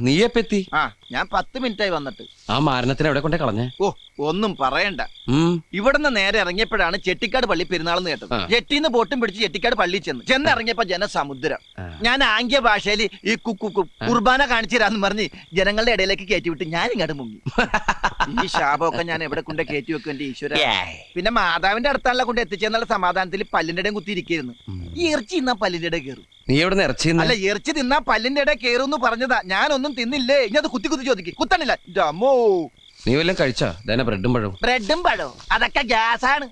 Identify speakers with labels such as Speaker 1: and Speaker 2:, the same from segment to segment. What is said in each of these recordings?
Speaker 1: നീയെപ്പെത്തി?
Speaker 2: ഞാൻ 10 മിനിറ്റായി വന്നിട്ട്.
Speaker 1: ആ മാരണത്തിന് എവിടെ കൊണ്ടേ കളഞ്ഞേ?
Speaker 2: ഓ ഒന്നും പറയണ്ട. ഇവിടുന്ന് നേരെ ഇറങ്ങിയപ്പോഴാണ് ചെട്ടിക്കാട് പള്ളി പെരുന്നാളെന്ന് കേട്ടത്. ജെട്ടിന്ന് ബോട്ടും പിടിച്ച് ചെട്ടിക്കാട് പള്ളി ചെന്നിറങ്ങിയപ്പോ ജനസമുദ്രം. ഞാൻ ആംഗ്യ ഭാഷയിൽ ഈ കുർബാന കാണിച്ചു തരാന്ന് പറഞ്ഞ് ജനങ്ങളുടെ ഇടയിലേക്ക് കയറ്റിവിട്ട് ഞാൻ ഇങ്ങോട്ട് മുങ്ങി. ഈ ശാപമൊക്കെ ഞാൻ എവിടെ കൊണ്ട് കയറ്റി വെക്കും എന്റെ ഈശ്വര. പിന്നെ മാതാവിന്റെ അടുത്താണല്ലോ കൊണ്ട് എത്തിച്ചെന്നുള്ള സമാധാനത്തിൽ പല്ലിന്റെ ഇടയും കുത്തിയിരിക്കുന്നു. ഈ ഇറച്ചി തിന്നാ പല്ലിന്റെ ഇടയിൽ കയറും.
Speaker 1: നീ എവിടെ ഇറച്ചി?
Speaker 2: അല്ല, ഇറച്ചി തിന്നാ പല്ലിന്റെ ഇടയിൽ കയറും പറഞ്ഞതാ. ഞാനൊന്നും തിന്നില്ലേ. ഇനി അത് കുത്തി കുത്തി ചോദിക്കും. കുത്തണില്ല.
Speaker 1: നീ വല്ലതും കഴിച്ചോ? ബ്രെഡും പഴവും.
Speaker 2: ബ്രെഡും പഴവും അതൊക്കെ ഗ്യാസാണ്.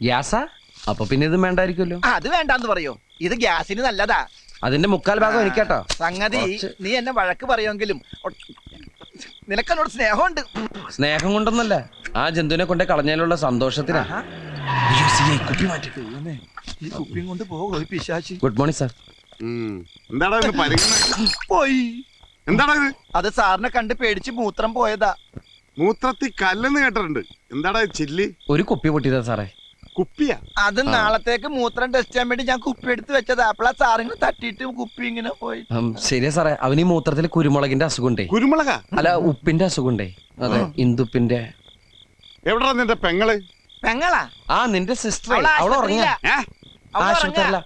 Speaker 1: ഗ്യാസാ? അപ്പൊ പിന്നെ ഇത് വേണ്ടായിരിക്കുമല്ലോ.
Speaker 2: അത് വേണ്ടാന്ന് പറയോ? ഇത് ഗ്യാസിന് നല്ലതാ.
Speaker 1: അതിന്റെ 3/4 ഭാഗം എനിക്കാട്ടോ.
Speaker 2: സംഗതി നീ എന്നെ വഴക്ക് പറയുമെങ്കിലും നിനക്കെന്നോട് സ്നേഹമുണ്ട്.
Speaker 1: സ്നേഹം കൊണ്ടൊന്നല്ല, ആ ജന്തുവിനെ കൊണ്ട് കളഞ്ഞതിലുള്ള സന്തോഷത്തിനാ. Good morning sir.
Speaker 2: അത് സാറിനെ കണ്ട് പേടിച്ച് മൂത്രം പോയതാ.
Speaker 3: മൂത്രത്തിൽ കല്ലെന്ന് കേട്ടിട്ടുണ്ട്. എന്താടാ ചില്ലി?
Speaker 1: ഒരു കുപ്പി പൊട്ടിയതാ സാറേ.
Speaker 3: കുപ്പിയാ?
Speaker 2: അത് നാളത്തേക്ക് മൂത്രം ടെസ്റ്റ് ചെയ്യാൻ വേണ്ടി ഞാൻ കുപ്പി എടുത്ത് വെച്ചതാ. അപ്പളാ സാറിന് തട്ടിയിട്ട് കുപ്പി ഇങ്ങനെ പോയി.
Speaker 1: ശരിയാ സാറേ, അവന് ഈ മൂത്രത്തിൽ കുരുമുളകിന്റെ അസുഖമുണ്ടേ.
Speaker 3: കുരുമുളക?
Speaker 1: അല്ല, ഉപ്പിന്റെ അസുഖമുണ്ടേ. അതെ, ഇന്ദുപ്പിന്റെ.
Speaker 3: എവിടാ നിന്റെ പെങ്ങള്?
Speaker 2: പെങ്ങളാ?
Speaker 1: നിന്റെ സിസ്റ്റർ. അവള് ഉറങ്ങിയ ആശുപത്രിയില.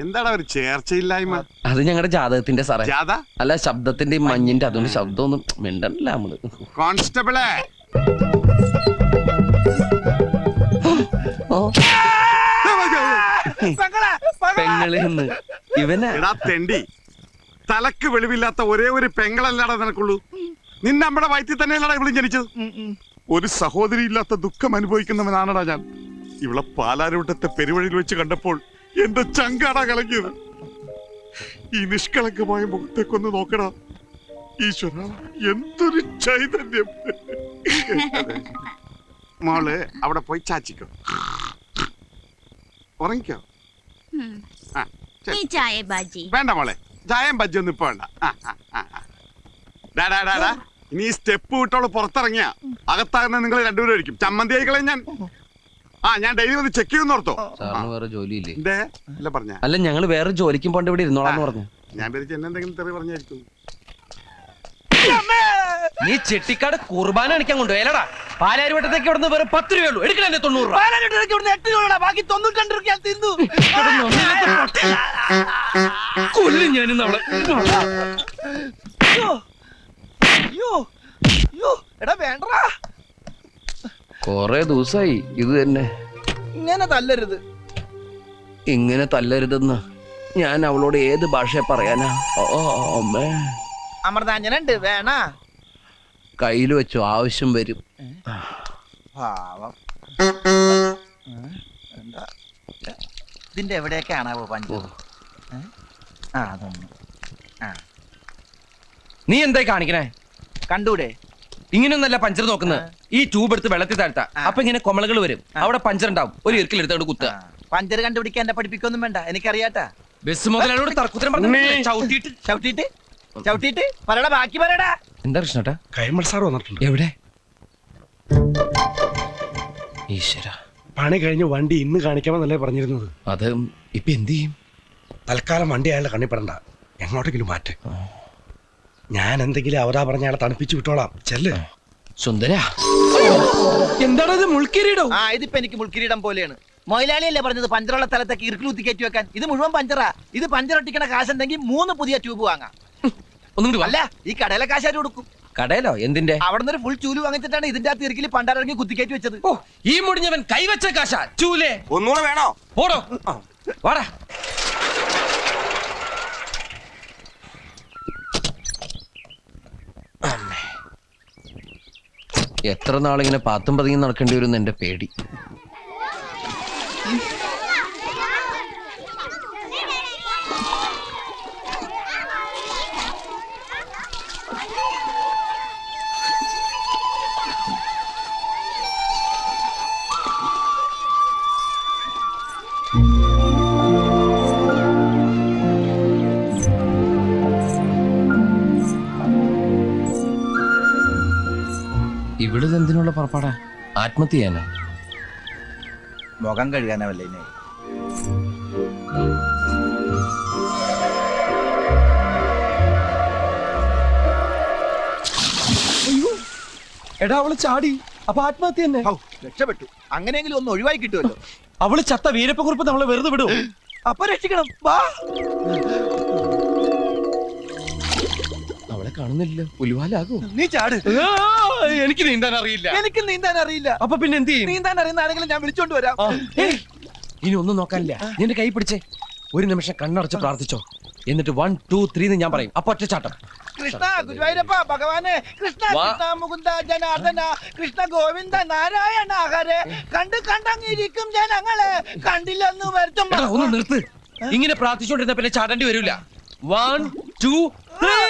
Speaker 3: എന്താടാ ഒരു ചേർച്ചയില്ലായ്മ?
Speaker 1: അത് ഞങ്ങളുടെ ജാതകത്തിന്റെ സാറേ.
Speaker 3: ജാത?
Speaker 1: അല്ല, ശബ്ദത്തിന്റെ മഞ്ഞിന്റെ. അതുകൊണ്ട് ശബ്ദമൊന്നും മിണ്ടല്ല നമ്മള്.
Speaker 3: കോൺസ്റ്റബിളെ,
Speaker 1: പെങ്ങളിന്ന് ഇവനാ.
Speaker 3: തെണ്ടി, തലക്ക് വെളിവില്ലാത്ത ഒരേ ഒരു പെങ്ങളല്ലാടാ നിനക്കുള്ളൂ. നിന്നെ നമ്മുടെ വയറ്റിൽ തന്നെയല്ലടാ ഇവളും ജനിച്ചത്. ഒരു സഹോദരി ഇല്ലാത്ത ദുഃഖം അനുഭവിക്കുന്നവനാണടാ ഞാൻ. ഇവളെ പാലാരൂട്ടത്തെ പെരുവഴിയിൽ വെച്ച് കണ്ടപ്പോൾ എന്റെ ചങ്കാടാ കലങ്ങിയത്. ഈ നിഷ്കളങ്കമായ മുഖത്തേക്കൊന്ന് നോക്കടാ. ഈശ്വര, എന്തൊരു ചൈതന്യം. മോള് അവിടെ പോയി ചാച്ചിക്കോ, ഉറങ്ങിക്കോ. വേണ്ട മോളെ, ചായം ബജ്ജി ഒന്നും ഇപ്പൊ വേണ്ട. ഇനി ഈ സ്റ്റെപ്പ് വിട്ടോള് പുറത്തിറങ്ങിയ അകത്താകുന്ന നിങ്ങൾ രണ്ടുപേരും ആയിരിക്കും. ചമ്മന്തി ആയിക്കളെ ഞാൻ. ഞാൻ ഡെയിലി വന്ന് ചെക്ക് ചെയ്യുന്ന ഓർത്തോ?
Speaker 1: വേറെ ജോലിയില്ലേ?
Speaker 3: പറഞ്ഞ
Speaker 1: അല്ല, ഞങ്ങള് വേറെ ജോലിക്കും പോണ്ട് ഇവിടെ ഇരുന്നോളാന്ന് പറഞ്ഞു.
Speaker 3: ഞാൻ പേരിച്ച് എന്നെ എന്തെങ്കിലും തെറി പറഞ്ഞായിരിക്കും.
Speaker 1: നീ ചെട്ടിക്കാട് കുർബാന അടിക്കാൻ കൊണ്ടുപോയല്ലടാ. പാലാരിവട്ടത്തേക്ക് ഇവിടുന്ന് വെറും 10 രൂപയുള്ളൂ. എടുക്കണേ 90 രൂപ.
Speaker 2: ബാക്കി 92 രൂപ തിന്നു.
Speaker 1: കൊല്ലും ഞാനിന്ന് അവളെ.
Speaker 2: എടാ വേണ്ടടാ.
Speaker 1: കൊറേ ദിവസായി ഇത് തന്നെ.
Speaker 2: ഇങ്ങനെ തല്ലരുത്.
Speaker 1: ഇങ്ങനെ തല്ലരുതെന്ന് ഞാൻ അവളോട് ഏത് ഭാഷ പറയാനാ? അമ്മേ,
Speaker 2: അമൃതാഞ്ജനുണ്ട്, വേണ
Speaker 1: കയ്യിൽ വെച്ചു, ആവശ്യം വരും.
Speaker 2: പാവം. ഇതിന്റെ എവിടെയൊക്കെയാണാവോ പഞ്ചു?
Speaker 1: നീ എന്തായി കാണിക്കണേ?
Speaker 2: കണ്ടൂടെ?
Speaker 1: ഇങ്ങനെയൊന്നല്ല പഞ്ചർ നോക്കുന്നത്. ഈ ട്യൂബ് എടുത്ത് വെള്ളത്തിൽ താഴ്ത്താ. അപ്പൊ ഇങ്ങനെ കൊമളകൾ വരും. അവിടെ പഞ്ചർ ഉണ്ടാവും. ഒരു ഇറുക്കിൽ എടുത്തോണ്ട് കുത്തുക.
Speaker 2: പഞ്ചർ കണ്ടുപിടിക്കാൻ എന്നെ പഠിപ്പിക്കൊന്നും വേണ്ട, എനിക്കറിയാട്ടാ.
Speaker 1: ബസ് മുതലോട് തർക്കുത്തരം പറഞ്ഞു.
Speaker 2: ചവിട്ടിട്ട് പറയടാ, ബാക്കി പറയടാ.
Speaker 1: എന്താ കൃഷ്ണേട്ടാ?
Speaker 3: കൈമൾ സാർ വന്നിട്ടുണ്ട്.
Speaker 1: എവിടെ? ഈശ്വര,
Speaker 4: പണി കഴിഞ്ഞ് വണ്ടി ഇന്ന് കാണിക്കാമെന്നല്ലേ പറഞ്ഞിരുന്നത്?
Speaker 1: അത് ഇപ്പൊ എന്ത് ചെയ്യും?
Speaker 4: തൽക്കാലം വണ്ടി അയാളുടെ കണ്ണിപ്പെടണ്ട, എങ്ങോട്ടെങ്കിലും മാറ്റ്. ഞാൻ എന്തെങ്കിലും അവതാ പറഞ്ഞ അയാളെ തണുപ്പിച്ചു വിട്ടോളാം. ചെല്ല്.
Speaker 1: സുന്ദര, എന്താണത്? മുൾക്കിരീടോ?
Speaker 2: ഇതിപ്പോ എനിക്ക് മുൾക്കിരീടം പോലെയാണ്. മൊയിലാളിയല്ലേ പറഞ്ഞത് പഞ്ചറുള്ള സ്ഥലത്തേക്ക് ഇറുക്കിൽ കുത്തി കയറ്റി വെക്കാൻ? ഇത് മുഴുവൻ പഞ്ചറാ. ഇത് പഞ്ചറൊട്ടിക്കണ കാശുണ്ടെങ്കിൽ 3 പുതിയ ട്യൂബ് വാങ്ങാം. അല്ല, ഈ കടയിലെ കാശാര് കൊടുക്കും.
Speaker 1: കടയിലോ? എന്തിന്റെ?
Speaker 2: അവിടെ നിന്ന് ഫുൾ ചൂല് വാങ്ങിച്ചിട്ടാണ് ഇതിന്റെ അകത്ത് ഇറുക്കിൽ പണ്ടാരിറങ്ങി കുത്തിക്കയറ്റി വെച്ചത്.
Speaker 1: ഈ മുടിഞ്ഞവൻ കൈവച്ച കാശ ചൂലേ.
Speaker 2: ഒന്നുകൂടെ വേണോ?
Speaker 1: ഓടോ, വാടാ. എത്ര നാളിങ്ങനെ പാത്തും പതുങ്ങി നടക്കേണ്ടി വരും എന്റെ പേടി. ഇവിടെ എന്തിനുള്ള പുറപ്പാടാ? ആത്മഹത്യ ചെയ്യാനാ?
Speaker 2: മുഖം കഴുകാനാവല്ലേ?
Speaker 1: എടാ അവള് ചാടി അപ്പൊ ആത്മഹത്യ തന്നെ.
Speaker 2: ഹൗ, രക്ഷപ്പെട്ടു. അങ്ങനെയെങ്കിലും ഒന്ന് ഒഴിവായി കിട്ടുമല്ലോ.
Speaker 1: അവള് ചത്ത വീരപ്പക്കുറിപ്പ് നമ്മളെ വെറുതെ വിടും.
Speaker 2: അപ്പൊ രക്ഷിക്കണം. വാ.
Speaker 1: അവളെ കാണുന്നില്ല. പുലിവാലാകും.
Speaker 2: നീ ചാട്.
Speaker 1: എനിക്ക് നീന്താൻ അറിയില്ല.
Speaker 2: എനിക്ക് നീന്താൻ അറിയില്ല.
Speaker 1: അപ്പൊ പിന്നെ എന്ത് ചെയ്യും?
Speaker 2: നീന്താൻ അറിയുന്ന ആരെങ്കിലും ഞാൻ വിളിച്ചോണ്ട് വരാം.
Speaker 1: ഇനി ഒന്നും നോക്കാനില്ല. നിന്റെ കൈ പിടിച്ചേ. ഒരു നിമിഷം കണ്ണടച്ച് പ്രാർത്ഥിച്ചോ. എന്നിട്ട് 1 2 3 ഞാൻ പറയും. അപ്പൊ ഒറ്റച്ചാട്ടം.
Speaker 2: കൃഷ്ണ ഗുരുവായൂരപ്പ ഭഗവാനെ, കൃഷ്ണ കൃഷ്ണ മുകുന്ദ ജനാർദ്ദന, കൃഷ്ണ ഗോവിന്ദ നാരായണ ഹരേ, കണ്ടങ്ങിരിക്കും ജനങ്ങളെ, കണ്ടില്ലെന്ന് വരുത്തും.
Speaker 1: എടാ, ഒന്ന് നിർത്ത്. ഇങ്ങനെ പ്രാർത്ഥിച്ചോണ്ടിരുന്ന പിന്നെ ചാടേണ്ടി വരൂല. 1 2 3.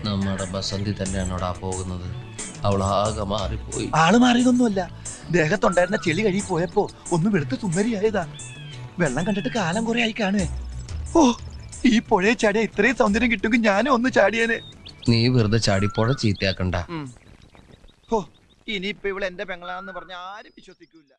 Speaker 1: നമ്മുടെ ബസന്തി തന്നെയാണോടാ പോകുന്നത്. അവളാകെ മാറിപ്പോയി.
Speaker 2: ആള് മാറിയതൊന്നുമല്ല, ദേഹത്തുണ്ടായിരുന്ന ചെളി കഴുകി പോയപ്പോ ഒന്ന് വെളുത്ത് സുന്ദരിയായതാ. വെള്ളം കണ്ടിട്ട് കാലം കുറെ ആയി കാണുവേ. ഓ, ഈ പുഴയെ ചാടിയ ഇത്രയും സൗന്ദര്യം കിട്ടുമെങ്കിൽ ഞാനും ഒന്ന് ചാടിയേനെ.
Speaker 1: നീ വെറുതെ ചാടിപ്പോഴ ചീത്തയാക്കണ്ട.
Speaker 2: ഇനിയിപ്പോ ഇവള് എന്റെ പെങ്ങളാന്ന് പറഞ്ഞ ആരും വിശ്വസിക്കൂല.